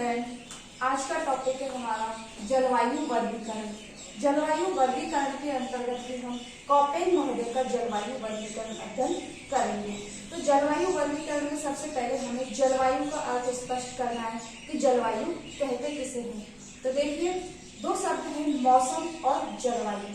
Student, आज का topic है हमारा जलवायु वर्गीकरण। जलवायु वर्गीकरण के अंतर्गत भी हम कॉपेन महोदय का जलवायु वर्गीकरण अध्ययन करेंगे। तो जलवायु वर्गीकरण में सबसे पहले हमें जलवायु का अर्थ स्पष्ट करना है कि जलवायु कहते किसे हैं। तो देखिए, दो शब्द हैं मौसम और जलवायु,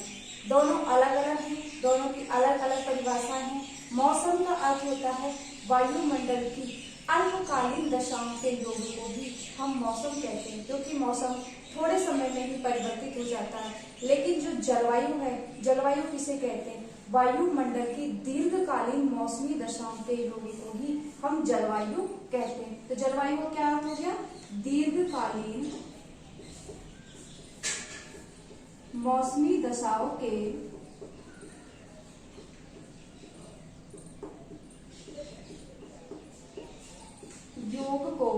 दोनों अलग अलग हैं, दोनों की अलग अलग परिभाषाएं हैं। मौसम का अर्थ होता है वायुमंडल की अल्पकालीन दशाओं के योग को भी हम मौसम कहते हैं, क्योंकि मौसम थोड़े समय में ही परिवर्तित हो जाता है। लेकिन जो जलवायु है, जलवायु किसे कहते हैं? वायुमंडल की दीर्घकालीन मौसमी दशाओं के योग को ही हम जलवायु कहते हैं। तो जलवायु का क्या अर्थ हो गया? दीर्घकालीन मौसमी दशाओं के योग को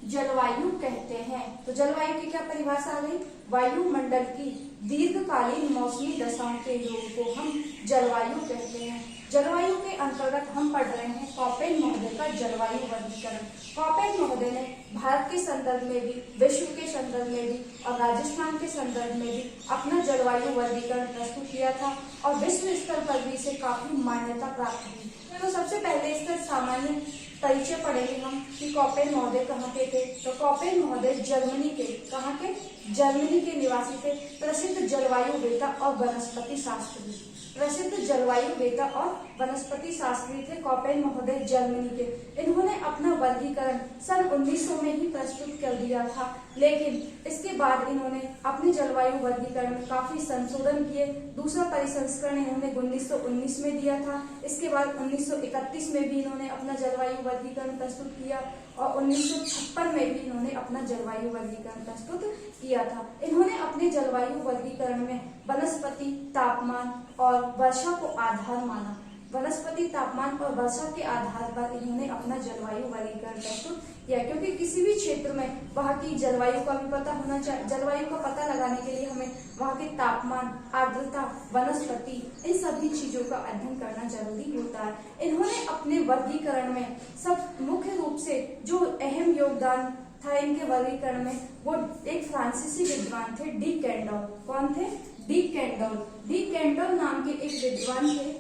जलवायु कहते हैं। तो जलवायु की क्या परिभाषा आ गई? वायुमंडल की दीर्घकालीन मौसमी दशाओं के योग को हम जलवायु कहते हैं। जलवायु के अंतर्गत हम पढ़ रहे हैं कॉपेन महोदय का जलवायु वर्गीकरण। कॉपेन महोदय ने भारत के संदर्भ में भी, विश्व के संदर्भ में भी और राजस्थान के संदर्भ में भी अपना जलवायु वर्गीकरण प्रस्तुत किया था और विश्व स्तर पर भी इसे काफी मान्यता प्राप्त हुई। तो सबसे पहले इसका सामान्य परिचय पढ़ेंगे हम कि कॉपेन महोदय कहाँ के थे। तो कॉपेन महोदय जर्मनी के, कहाँ के? जर्मनी के निवासी थे। प्रसिद्ध जलवायु वेता और वनस्पति शास्त्री, प्रसिद्ध जलवायु वेता और वनस्पति शास्त्री थे कॉपेन महोदय जर्मनी के। इन्होंने अपना वर्गीकरण सन 1900 में ही प्रस्तुत कर दिया था, लेकिन इसके बाद इन्होंने अपने जलवायु वर्गीकरण में काफी संशोधन किए। दूसरा परिसंस्करण इन्होंने 1919 में दिया था। इसके बाद 1931 में भी इन्होंने अपना जलवायु वर्गीकरण प्रस्तुत किया और 1956 में भी इन्होंने अपना जलवायु वर्गीकरण प्रस्तुत किया था। इन्होंने अपने जलवायु वर्गीकरण में वनस्पति, तापमान और वर्षा को आधार माना। वनस्पति, तापमान और वर्षा के आधार पर इन्होंने अपना जलवायु वर्गीकरण प्रस्तुत किया, क्योंकि किसी भी क्षेत्र में वहाँ की जलवायु का भी पता होना चाहिए। जलवायु का पता लगाने के लिए हमें वहाँ के तापमान, आर्द्रता, वनस्पति, इन सभी चीजों का अध्ययन करना जरूरी होता है। इन्होंने अपने वर्गीकरण में सब मुख्य रूप से जो अहम योगदान था इनके वर्गीकरण में, वो एक फ्रांसीसी विद्वान थे, डी कैंडोल। कौन थे? D Candolle. डी कैंडोल नाम के एक विद्वान थे।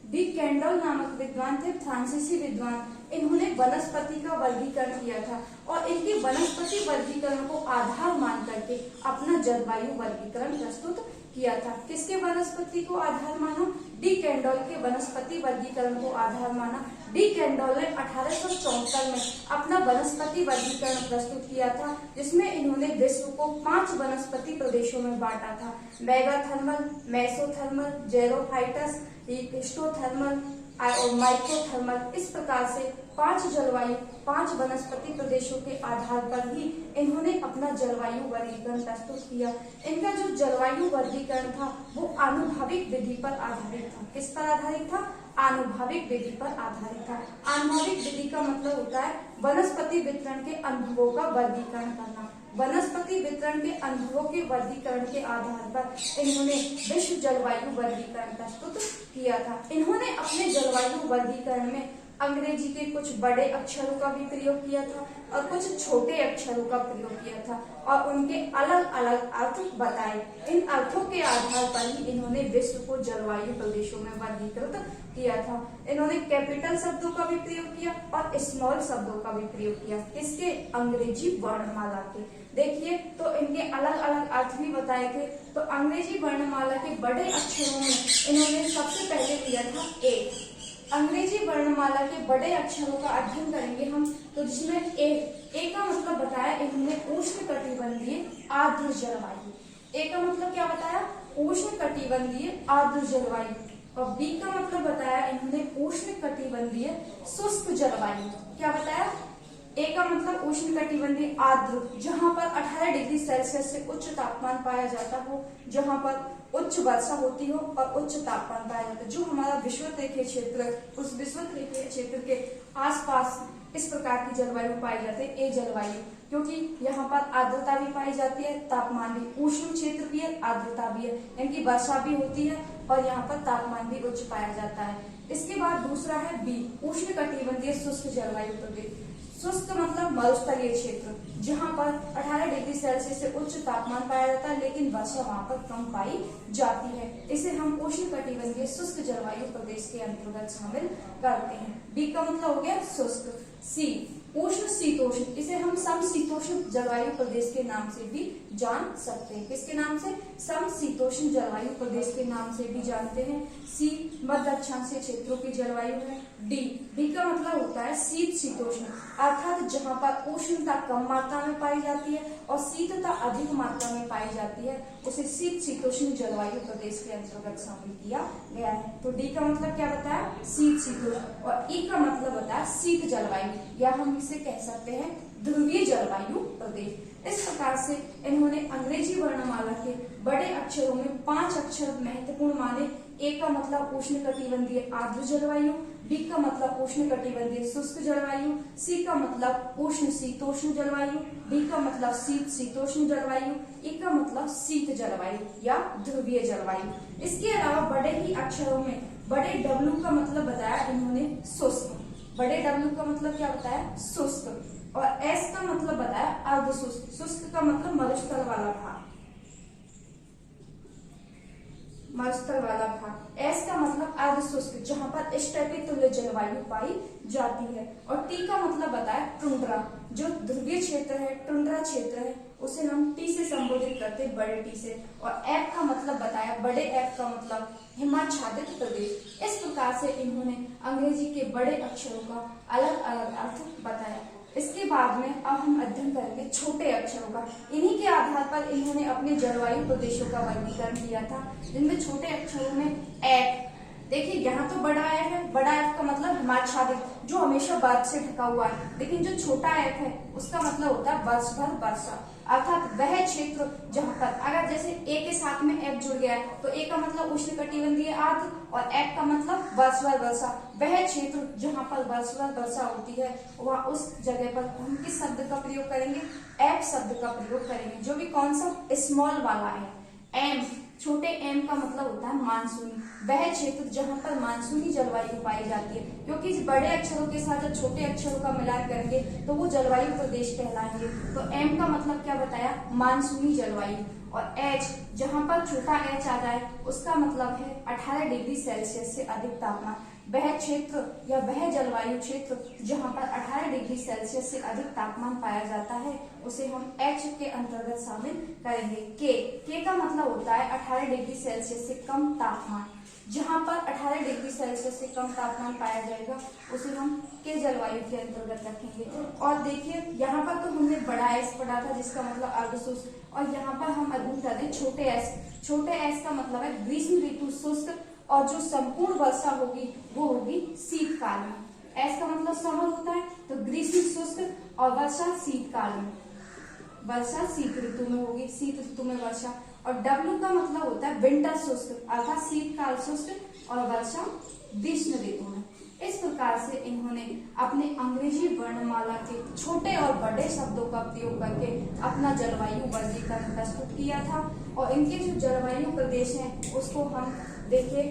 डी कैंडोल नामक विद्वान थे, फ्रांसीसी विद्वान। इन्होंने वनस्पति का वर्गीकरण किया था और इनके वनस्पति वर्गीकरण को आधार मान करके अपना जलवायु वर्गीकरण प्रस्तुत किया था। किसके वनस्पति को आधार माना? डी कैंडोल के वनस्पति वर्गीकरण को आधार माना। डी कैंडोल ने 1874 में अपना वनस्पति वर्गीकरण प्रस्तुत किया था, जिसमें इन्होंने विश्व को 5 वनस्पति प्रदेशों में बांटा था: मेगाथर्मल, मेसोथर्मल, जेरोफाइटस, हिस्टोथर्मल और माइक्रोथर्मल। इस प्रकार से 5 जलवायु, 5 वनस्पति प्रदेशों के आधार पर ही इन्होंने अपना जलवायु वर्गीकरण प्रस्तुत किया। इनका जो जलवायु वर्गीकरण था वो आनुभाविक विधि पर आधारित था। किस पर आधारित था? आनुभाविक विधि पर आधारित था। आनुभाविक विधि का मतलब होता है वनस्पति वितरण के अनुभवों का वर्गीकरण करना। वनस्पति वितरण के अनुभवों के वर्गीकरण के आधार पर इन्होंने विश्व जलवायु वर्गीकरण प्रस्तुत किया था। इन्होंने अपने जलवायु वर्गीकरण में अंग्रेजी के कुछ बड़े अक्षरों का भी प्रयोग किया था और कुछ छोटे अक्षरों का प्रयोग किया था और उनके अलग अलग अर्थ बताए। इन अर्थों के आधार पर ही इन्होंने विश्व को जलवायु प्रदेशों में वर्गीकृत किया था। इन्होंने कैपिटल शब्दों का भी प्रयोग किया और स्मॉल शब्दों का भी प्रयोग किया। किसके? अंग्रेजी वर्णमाला के। देखिए, तो इनके अलग अलग अर्थ भी बताए थे। तो अंग्रेजी वर्णमाला के बड़े अक्षरों में इन्होंने सबसे पहले लिया था ए। अंग्रेजी वर्णमाला के बड़े अक्षरों का अध्ययन करेंगे हम, तो जिसमें ए का मतलब बताया इन्होंने उष्णकटिबंधीय आर्द्र जलवायु। ए का मतलब क्या बताया? उष्णकटिबंधीय आर्द्र जलवायु। और बी का मतलब बताया इन्होंने उष्णकटिबंधीय शुष्क जलवायु। क्या बताया? ए का मतलब उष्णकटिबंधीय आर्द्र, जहां पर 18 डिग्री सेल्सियस से उच्च तापमान पाया जाता हो, जहां पर उच्च वर्षा होती हो और उच्च तापमान पाया जाता है। जो हमारा विषुवतरेखीय क्षेत्र, उस विषुवतरेखीय क्षेत्र के आसपास इस प्रकार की जलवायु पाई जाती है, ए जलवायु, क्योंकि यहाँ पर आर्द्रता भी पाई जाती है, तापमान भी, उष्ण क्षेत्र भी है, आर्द्रता भी है, इनकी वर्षा भी होती है और यहाँ पर तापमान भी उच्च पाया जाता है। इसके बाद दूसरा है बी, उष्णकटिबंधीय शुष्क जलवायु प्रदेश। शुष्क मतलब मरुस्थलीय क्षेत्र, जहां पर 18 डिग्री सेल्सियस से उच्च तापमान पाया जाता है, लेकिन वर्षा वहां पर कम पाई जाती है। इसे हम उष्णकटिबंधीय शुष्क जलवायु प्रदेश के अंतर्गत शामिल करते हैं। बी का मतलब हो गया शुष्क। सी, उष्ण शीतोष्ण, इसे हम समशीतोष्ण जलवायु प्रदेश के नाम से भी जान सकते हैं। किसके नाम से? समशीतोष्ण जलवायु प्रदेश के नाम से भी जानते हैं। सी, मध्य अक्षांशीय क्षेत्रों की जलवायु है। डी का मतलब होता है शीत शीतोष्ण, अर्थात जहां पर उष्णता कम मात्रा में पाई जाती है और शीतता अधिक मात्रा में पाई जाती है, उसे शीत शीतोष्ण जलवायु प्रदेश के अंतर्गत शामिल किया गया है। तो डी का मतलब क्या बताया? शीत शीतोष्ण। और ई का मतलब बताया शीत जलवायु, या हम इसे कह सकते हैं ध्रुवीय जलवायु प्रदेश। इस प्रकार से इन्होंने अंग्रेजी वर्णमाला के बड़े अक्षरों में 5 अक्षर महत्वपूर्ण माने। ए का मतलब उष्णकटिबंधीय आर्द्र जलवायु, बी का मतलब उष्णकटिबंधीय शुष्क जलवायु, सी का मतलब उष्ण शीतोष्ण जलवायु, डी का मतलब शीत शीतोष्ण जलवायु, ई का मतलब शीत जलवायु या ध्रुवीय जलवायु। इसके अलावा बड़े ही अक्षरों में बड़े डब्ल्यू का मतलब बताया इन्होंने शुष्क। बड़े डब्ल्यू का मतलब क्या बताया? शुष्क। और एस का मतलब बताया अर्ध शुष्क। शुष्क का मतलब मरुस्थल वाला भाग, मरुस्थल वाला भाग। एस का मतलब अर्ध शुष्क, जहां पर स्टेपितुल्य जलवायु पाई जाती है। और टी का मतलब बताया टुंड्रा, जो ध्रुवीय क्षेत्र है, टुंड्रा क्षेत्र है, उसे हम टी से संबोधित करते हैं, बड़े टी से। और एफ का मतलब बताया, बड़े एफ का मतलब हिमाच्छादित प्रदेश। इस प्रकार से इन्होंने अंग्रेजी के बड़े अक्षरों का अलग अलग अर्थ बताया। इसके बाद में अब हम अध्ययन करेंगे छोटे अक्षरों का। इन्हीं के आधार पर इन्होंने अपने जलवायु प्रदेशों का वर्गीकरण किया था, जिनमें छोटे अक्षरों में एफ, देखिए यहाँ तो बड़ा एफ है, बड़ा एफ का मतलब हिमाच्छादित, जो हमेशा बर्फ से ढका हुआ है। लेकिन जो छोटा एफ है उसका मतलब होता है वर्ष भर वर्षा, अर्थात वह क्षेत्र जहां पर अगर जैसे ए के साथ में एफ जुड़ गया है तो ए का मतलब उष्णकटिबंधीय आर्द्र और एफ का मतलब वर्ष भर वर्षा, वह क्षेत्र जहां पर वर्ष भर वर्षा होती है वह उस जगह पर हम किस शब्द का प्रयोग करेंगे? एफ शब्द का प्रयोग करेंगे, जो भी कौन सा स्मॉल वाला है। एम, छोटे एम का मतलब होता है मानसूनी, वह क्षेत्र जहां पर मानसूनी जलवायु पाई जाती है, क्योंकि इस बड़े अक्षरों के साथ जब छोटे अक्षरों का मिलान करेंगे तो वो जलवायु प्रदेश कहलाएंगे। तो एम का मतलब क्या बताया? मानसूनी जलवायु। और एच, जहां पर छोटा एच आ जाए उसका मतलब है 18 डिग्री सेल्सियस से अधिक तापमान, वह क्षेत्र या वह जलवायु क्षेत्र जहां पर 18 डिग्री सेल्सियस से अधिक तापमान पाया जाता है उसे हम एच के अंतर्गत शामिल करेंगे। के का मतलब होता है 18 डिग्री सेल्सियस से कम तापमान, जहां पर 18 डिग्री सेल्सियस से कम तापमान पाया जाएगा उसे हम के जलवायु के अंतर्गत रखेंगे। और देखिए यहाँ पर तो हमने बड़ा एस पढ़ा था जिसका मतलब अर्धशुष्क, और यहाँ पर हम अध्ययन कर रहे छोटे एस। छोटे एस का मतलब है ग्रीष्म ऋतु शुष्क, और जो संपूर्ण वर्षा होगी वो होगी शीतकाल में। एस का मतलब समर होता है, तो ग्रीष्म शुष्क और वर्षा शीतकाल में, वर्षा शीत ऋतु में होगी, शीत ऋतु में वर्षा। और डब्ल्यू का मतलब होता है विंटर शुष्क, अर्थात शीतकाल शुष्क और वर्षा ग्रीष्म ऋतु में। इस प्रकार से इन्होंने अपने अंग्रेजी वर्णमाला के छोटे और बड़े शब्दों का प्रयोग करके अपना जलवायु वर्गीकरण प्रस्तुत किया था। और इनके जो जलवायु प्रदेश हैं उसको हम देखिए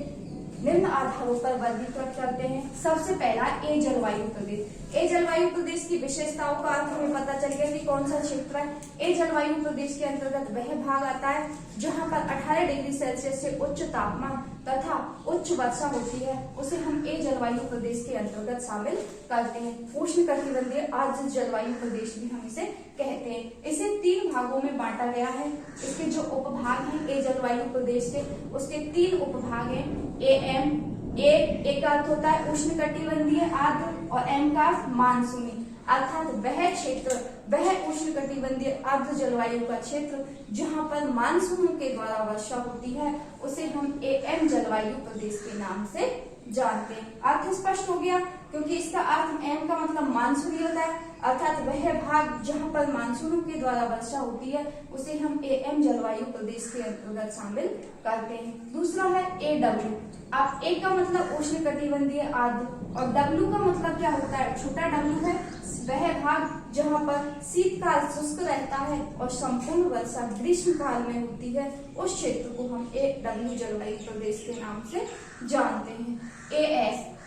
निम्न आधारों पर वर्गीकृत करते हैं। सबसे पहला ए जलवायु प्रदेश। ए जलवायु प्रदेश की विशेषताओं का अर्थ हमें पता चल गया कि कौन सा क्षेत्र है। ए जलवायु प्रदेश के अंतर्गत वह भाग आता है जहां पर 18 डिग्री सेल्सियस से उच्च तापमान तथा उच्च वर्षा होती है, उसे हम ए जलवायु प्रदेश के अंतर्गत शामिल करते हैं। उष्णकटिबंधीय आर्द्र जलवायु प्रदेश भी हम इसे कहते हैं। इसे 3 भागों में बांटा गया है। इसके जो उपभाग हैं ए जलवायु प्रदेश के, उसके 3 उपभाग हैं। ए का अर्थ होता है उष्णकटिबंधीय आर्द्र और एम का अर्थ मानसूनी, अर्थात वह क्षेत्र, वह उष्णकटिबंधीय आर्द्र जलवायु का क्षेत्र जहां पर मानसून के द्वारा वर्षा होती है उसे हम एम जलवायु प्रदेश के नाम से जानते हैं। अर्थ स्पष्ट हो गया, क्योंकि इसका अर्थ एम का मतलब मानसूनी होता है, अर्थात वह भाग जहां पर मानसूनों के द्वारा वर्षा होती है उसे हम AM जलवायु प्रदेश के अंतर्गत शामिल करते हैं। दूसरा है AW। अब A का मतलब उष्ण कटिबंधीय आर्द्र और W का मतलब क्या होता है, छोटा W है वह भाग जहां पर शीतकाल शुष्क रहता है और संपूर्ण वर्षा ग्रीष्म काल में होती है, उस क्षेत्र को हम AW जलवायु प्रदेश के नाम से जानते हैं।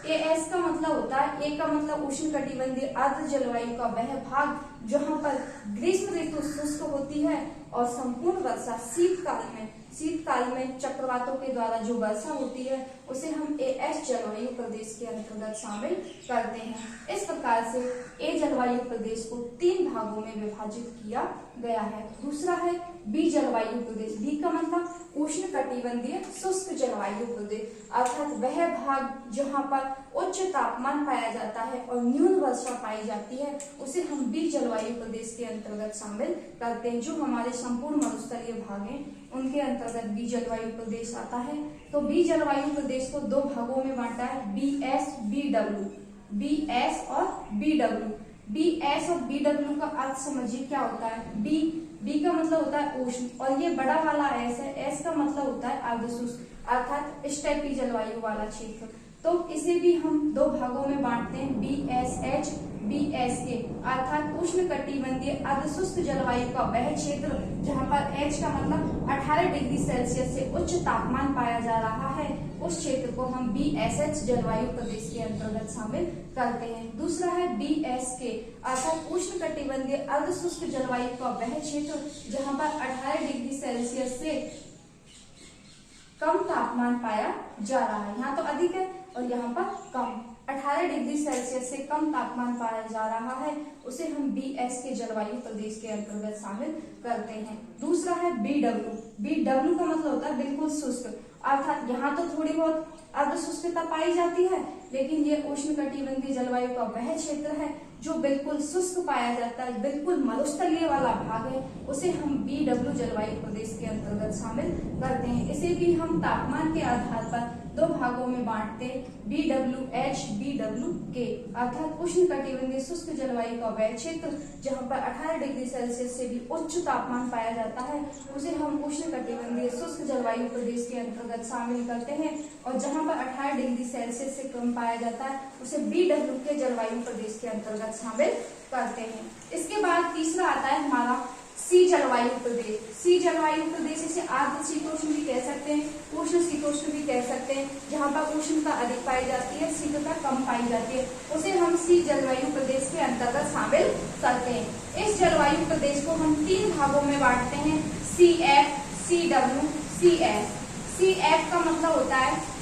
AS का मतलब होता है, A का मतलब उष्ण कटिबंधीय आर्द्र जलवायु का वह भाग जहां पर ग्रीष्म ऋतु शुष्क होती है और संपूर्ण वर्षा शीतकाल में चक्रवातों के द्वारा जो वर्षा होती है उसे हम AS जलवायु प्रदेश के अंतर्गत शामिल करते हैं। इस प्रकार से A जलवायु प्रदेश को 3 भागों में विभाजित किया गया है। दूसरा है B जलवायु प्रदेश। B का मतलब उष्ण कटिबंधीय शुष्क जलवायु प्रदेश, अर्थात वह भाग जहां पर उच्च तापमान पाया जाता है और न्यून वर्षा पाई जाती है उसे हम B जलवायु प्रदेश के अंतर्गत शामिल करते हैं। जो हमारे संपूर्ण मरुस्थलीय भाग हैं उनके अंतर्गत B जलवायु प्रदेश आता है। तो B जलवायु प्रदेश को 2 भागों में बांटा है, BS BW। BS और BW। BS और BW का अर्थ समझिए क्या होता है। B का मतलब होता है उष्ण और ये बड़ा वाला S है, S का मतलब होता है अर्धशुष्क अर्थात स्टेपी जलवायु वाला क्षेत्र। तो इसे भी हम 2 भागों में बांटते हैं, BSH BSK, अर्थात उष्ण कटिबंधीय अर्धशुष्क जलवायु का वह क्षेत्र जहां पर H का मतलब 18 डिग्री सेल्सियस से उच्च तापमान पाया जा रहा है, उस क्षेत्र को हम BSH जलवायु प्रदेश के अंतर्गत शामिल करते हैं। दूसरा है BSK, अर्थात उष्ण कटिबंधीय अर्धशुष्क जलवायु का वह क्षेत्र जहां पर 18 डिग्री सेल्सियस से कम तापमान पाया जा रहा है। यहाँ तो अधिक है और यहाँ पर कम, 18 डिग्री सेल्सियस से कम तापमान पाया जा रहा है, उसे हम BSK जलवायु प्रदेश के अंतर्गत शामिल करते हैं। दूसरा है BW का मतलब होता है बिल्कुल शुष्क, अर्थात यहाँ तो थोड़ी बहुत अर्धशुष्कता पाई जाती है लेकिन ये उष्ण कटिबंधीय जलवायु का वह क्षेत्र है जो बिल्कुल शुष्क पाया जाता है, बिल्कुल मरुस्थलीय वाला भाग है, उसे हम BW जलवायु प्रदेश के अंतर्गत शामिल करते हैं। इसे भी हम तापमान के आधार पर 2 भागों में बांटते हैं, BWH BWK, अर्थात उष्ण कटिबंधीय शुष्क जलवायु का वह क्षेत्र जहां पर 18 डिग्री सेल्सियस से भी उच्च तापमान पाया जाता है उसे हम उष्ण कटिबंधीय शुष्क जलवायु प्रदेश के अंतर्गत शामिल करते हैं, और जहां पर 18 डिग्री सेल्सियस से कम पाया जाता है उसे BWK जलवायु प्रदेश के अंतर्गत शामिल करते हैं। इसके बाद तीसरा आता है हमारा C जलवायु प्रदेश। C जलवायु प्रदेश इसे आर्द्र शीतोष्ण भी कह सकते हैं, उष्ण शीतोष्ण भी कह सकते हैं, जहां पर उष्णता अधिक पाई जाती है, शीतलता कम पाई जाती है, उसे हम C जलवायु प्रदेश के अंतर्गत शामिल करते हैं। इस जलवायु प्रदेश को हम 3 भागों में बांटते हैं, CF CW CS। CF का मतलब होता है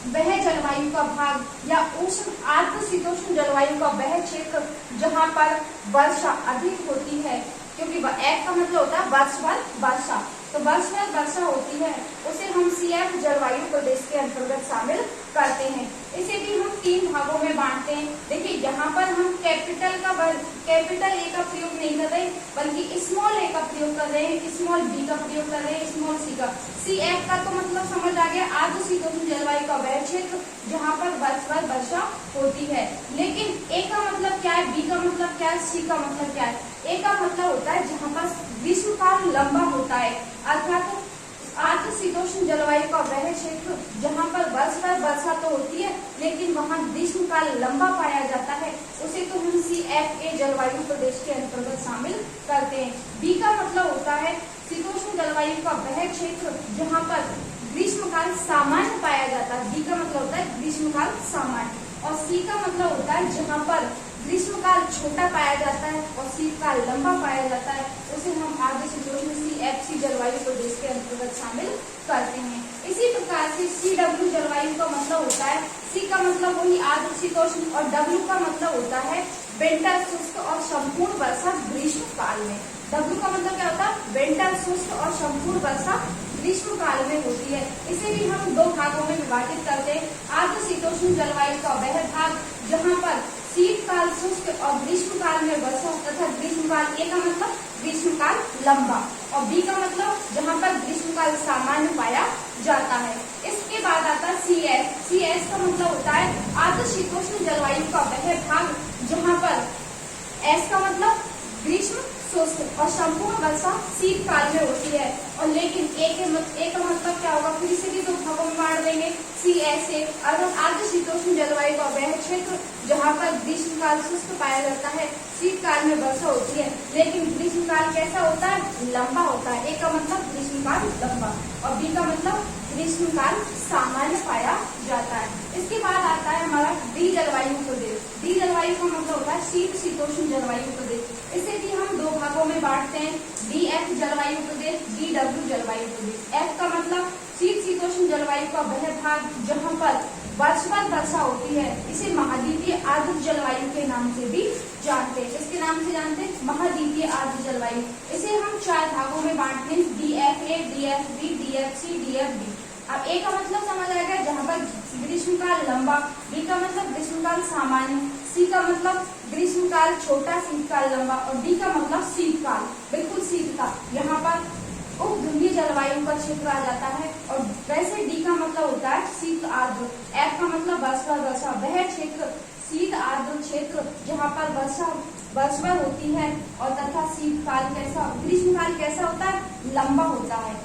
वह जलवायु का भाग या उष्ण आर्द्र शीतोष्ण जलवायु का वह क्षेत्र जहां पर वर्षा अधिक होती है, क्योंकि F का मतलब होता है वर्ष भर वर्षा, तो वर्ष भर वर्षा होती है उसे हम CF जलवायु प्रदेश के अंतर्गत शामिल करते हैं। इसे भी हम 3 भागों में बांटते हैं। देखिए यहाँ पर हम कैपिटल A का प्रयोग नहीं कर रहे बल्कि स्मॉल a का प्रयोग कर रहे हैं, स्मॉल b का प्रयोग कर रहे हैं, स्मॉल c का। CF का तो मतलब समझ आ गया, आर्द्र शीतोष्ण जलवायु का वह क्षेत्र जहाँ पर वर्ष भर वर्षा होती है। लेकिन A का मतलब क्या है, B का मतलब क्या है, C का मतलब क्या है। A का मतलब होता है जहाँ पर ग्रीष्मकाल लंबा होता है, अर्थात आर्द्र शीतोष्ण जलवायु का वह क्षेत्र जहां पर वर्ष भर वर्षा तो होती है लेकिन वहां ग्रीष्मकाल लंबा पाया जाता है, उसे तो हम CFA जलवायु प्रदेश के अंतर्गत शामिल करते हैं। B का मतलब होता है शीतोष्ण जलवायु का वह क्षेत्र जहां पर ग्रीष्मकाल सामान्य पाया जाता है। B का मतलब होता है ग्रीष्मकाल सामान्य, और C का मतलब होता है जहां पर ग्रीष्मकाल छोटा पाया जाता है और शीतकाल लंबा पाया जाता है, उसे हम आर्द्र शीतोष्ण CFC जलवायु प्रदेश के अंतर्गत शामिल करते हैं। इसी प्रकार से CW जलवायु का मतलब होता है, C का मतलब वही आर्द्र शीतोष्ण और W का मतलब होता है विंटर शुष्क और संपूर्ण वर्षा ग्रीष्म काल में। W का मतलब क्या होता है, विंटर शुष्क और संपूर्ण वर्षा ग्रीष्म काल में होती है। इसे भी हम 2 भागों में विभाजित करते हैं, आर्द्र शीतोष्ण जलवायु का वह भाग जहाँ पर शीतकाल शुष्क और ग्रीष्मकाल में वर्षा तथा ग्रीष्मकाल, A का मतलब ग्रीष्मकाल लंबा, और B का मतलब जहाँ पर ग्रीष्मकाल सामान्य पाया जाता है। इसके बाद आता है CS। CS का मतलब होता है आर्द्र शीतोष्ण जलवायु का वह भाग जहाँ पर एस का मतलब ग्रीष्म शुष्क और संपूर्ण वर्षा शीतकाल में होती है। और लेकिन ए का मतलब क्या होगा, फिर इसे भी दो भागों में बांट देंगे। सी ऐसे अर्थात आर्द्रशीतोष्ण जलवायु का वह क्षेत्र जहाँ पर ग्रीष्मकाल शुष्क पाया जाता है, शीतकाल में वर्षा होती है। लेकिन ग्रीष्मकाल कैसा होता है, लंबा होता है। ए का मतलब ग्रीष्मकाल लंबा और बी का मतलब ग्रीष्मकाल सामान्य पाया जाता है। इसके बाद आता है हमारा डी जलवायु प्रदेश। डी जलवायु का मतलब होता है शीत शीतोष्ण जलवायु प्रदेश। इसे भी हम दो भागों में बांटते हैं, डी एफ जलवायु प्रदेश, डी डब्ल्यू जलवायु प्रदेश। एफ का मतलब शीत शीतोष्ण जलवायु का वह भाग जहाँ पर वर्षभर वर्षा होती है, इसे महाद्वीपीय आर्द्र जलवायु के नाम से भी जानते हैं। इसके नाम से जानते हैं महाद्वीपीय आर्द्र जलवायु। इसे हम चार भागों में बांटते हैं, D F A, D F B, D F C, D F D. अब ए का मतलब समझ आएगा जहाँ पर ग्रीष्मकाल लंबा, बी का मतलब ग्रीष्मकाल सामान्य, सी का मतलब ग्रीष्मकाल छोटा, शीतकाल लंबा और डी का मतलब शीतकाल बिल्कुल शीतकाल, यहाँ पर उपध्रुवीय जलवायु का क्षेत्र आ जाता है। और वैसे डी का मतलब होता है शीत आर्द्र। एफ का मतलब वर्षभर वर्षा, वह क्षेत्र शीत आर्द्र क्षेत्र जहाँ पर वर्षा वर्षभर होती है और तथा शीतकाल कैसा, ग्रीष्मकाल कैसा होता है, लंबा होता है।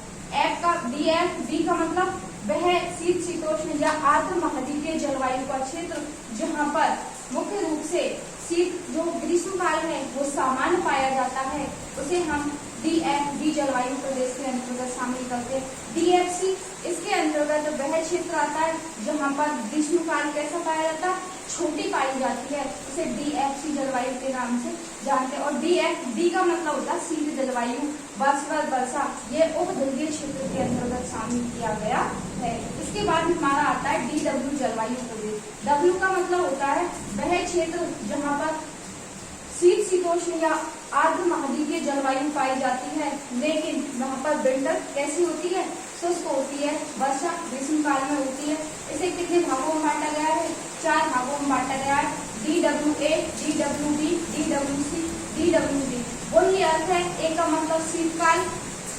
एफ का बी का मतलब वह शीत शीतोष्ण या आर्द्र महाद्वीपीय जलवायु का क्षेत्र जहाँ पर मुख्य रूप से शीत जो ग्रीष्मकाल है वो सामान्य पाया जाता है, उसे हम डी एफ बी जलवायु प्रदेश के अंतर्गत शामिल करते हैं। डी एफ सी इसके अंतर्गत वह क्षेत्र आता है जहाँ पर ग्रीष्मकाल कैसा पाया जाता है, छोटी पाई जाती है, उसे डी एफ सी जलवायु के नाम से जानते हैं। और डी एफ डी का मतलब होता है शीत जलवायु, वर्षभर वर्षा, ये उपध्रुवीय क्षेत्र के अंतर्गत शामिल किया गया है। इसके बाद हमारा आता है डी डब्ल्यू जलवायु प्रदेश। डब्ल्यू का मतलब होता है वह क्षेत्र जहाँ पर शीत शीतोष्ण या आर्द्र महाद्वीपीय जलवायु पाई जाती है, लेकिन वहाँ पर विंटर कैसी होती है, शुष्क होती है, वर्षा ग्रीष्मकाल में होती है। इसे कितने भागों में बांटा गया है, चार भागों में बांटा गया है, D W A, D W B, D W C, D W D. वही अर्थ है, ए का मतलब शीतकाल,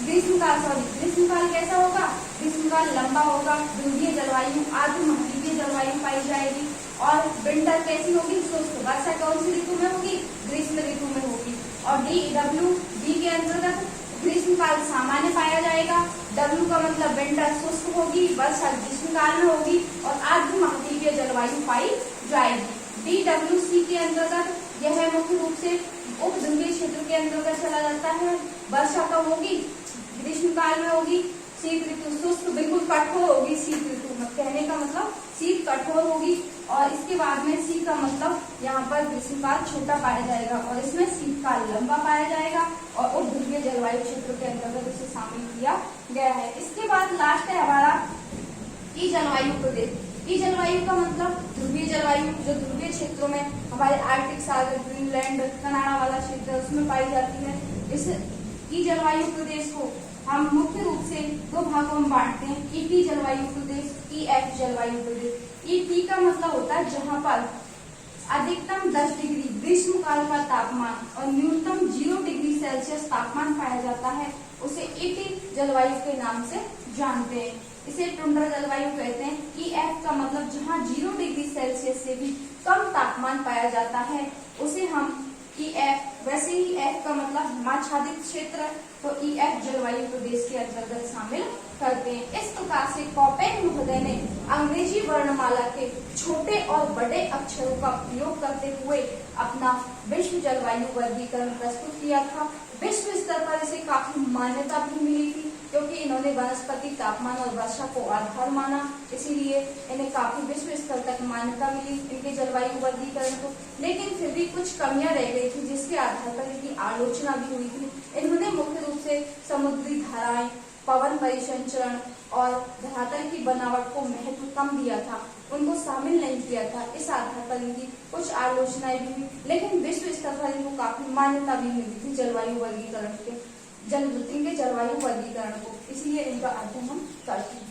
ग्रीष्मकाल कैसा होगा, ग्रीष्मकाल लंबा होगा, ध्रुवीय जलवायु आर्द्र महाद्वीपीय जलवायु पाई जाएगी। और विंटर कैसी होगी, शुष्क, वर्षा कौन सी ऋतु में होगी, ग्रीष्म ऋतु में होगी। और डी डब्ल्यू डी के अंतर्गत ग्रीष्मकाल सामान्य पाया जाएगा, डब्ल्यू का मतलब विंटर शुष्क होगी, वर्षा ग्रीष्मकाल में होगी और आर्द्र महाद्वीपीय जलवायु पाई जाएगी। डी डब्ल्यू सी के अंतर्गत यह मुख्य रूप से उपध्रुवीय क्षेत्र के अंतर्गत चला जाता है, वर्षा कब होगी, ग्रीष्मकाल में होगी, शीत ऋतु शुष्क बिल्कुल कठोर होगी, शीत ऋतु में कहने का मतलब शीत कठोर होगी। और इसके बाद में सी का मतलब यहाँ पर ग्रीष्मकाल छोटा पाया जाएगा और इसमें शीतकाल लंबा पाया जाएगा और उपध्रुवीय जलवायु क्षेत्र के अंतर्गत इसे शामिल किया गया है। इसके बाद लास्ट है हमारा ई जलवायु प्रदेश। ई जलवायु का मतलब ध्रुवीय जलवायु, जो ध्रुवीय क्षेत्रों में हमारे आर्कटिक सागर, ग्रीनलैंड, कनाडा वाला क्षेत्र उसमें पाई जाती है। इस ई जलवायु प्रदेश को हम मुख्य रूप से दो भागों में बांटते हैं, ईटी जलवायु प्रदेश, ई एफ जलवायु प्रदेश। ईटी का मतलब होता है जहाँ पर अधिकतम 10 डिग्री ग्रीष्मकाल का तापमान और न्यूनतम 0 डिग्री सेल्सियस तापमान पाया जाता है, उसे ईटी जलवायु के नाम से जानते हैं। इसे टुंड्रा जलवायु कहते हैं। ई एफ का मतलब जहाँ 0 डिग्री सेल्सियस से भी कम तापमान पाया जाता है, उसे हम ई एफ, वैसे ही एफ का मतलब हिमाच्छादित क्षेत्र है, तो ई एफ जलवायु प्रदेश के अंतर्गत शामिल करते हैं। इस प्रकार से कॉपेन महोदय ने अंग्रेजी वर्णमाला के छोटे और बड़े अक्षरों का प्रयोग करते हुए अपना विश्व जलवायु वर्गीकरण प्रस्तुत किया था। विश्व स्तर पर इसे काफी मान्यता भी मिली थी, क्योंकि इन्होंने वनस्पति, तापमान और वर्षा को आधार माना, इसीलिए इन्हें काफी विश्व स्तर तक मान्यता मिली इनके जलवायु वर्गीकरण को। लेकिन फिर भी कुछ कमियां रह गई थी, जिसके आधार पर इनकी आलोचना भी हुई थी। इन्होंने मुख्य रूप से समुद्री धाराएं, पवन परिसंचरण और धरातल की बनावट को महत्व कम दिया था, उनको शामिल नहीं किया था। इस आधार पर इनकी कुछ आलोचनाएं भी हुई, लेकिन विश्व स्तर पर इनको काफी मान्यता भी मिली थी जलवायु वर्गीकरण के, इनके जलवायु वर्गीकरण को, इसलिए इनका अध्ययन हम करते हैं।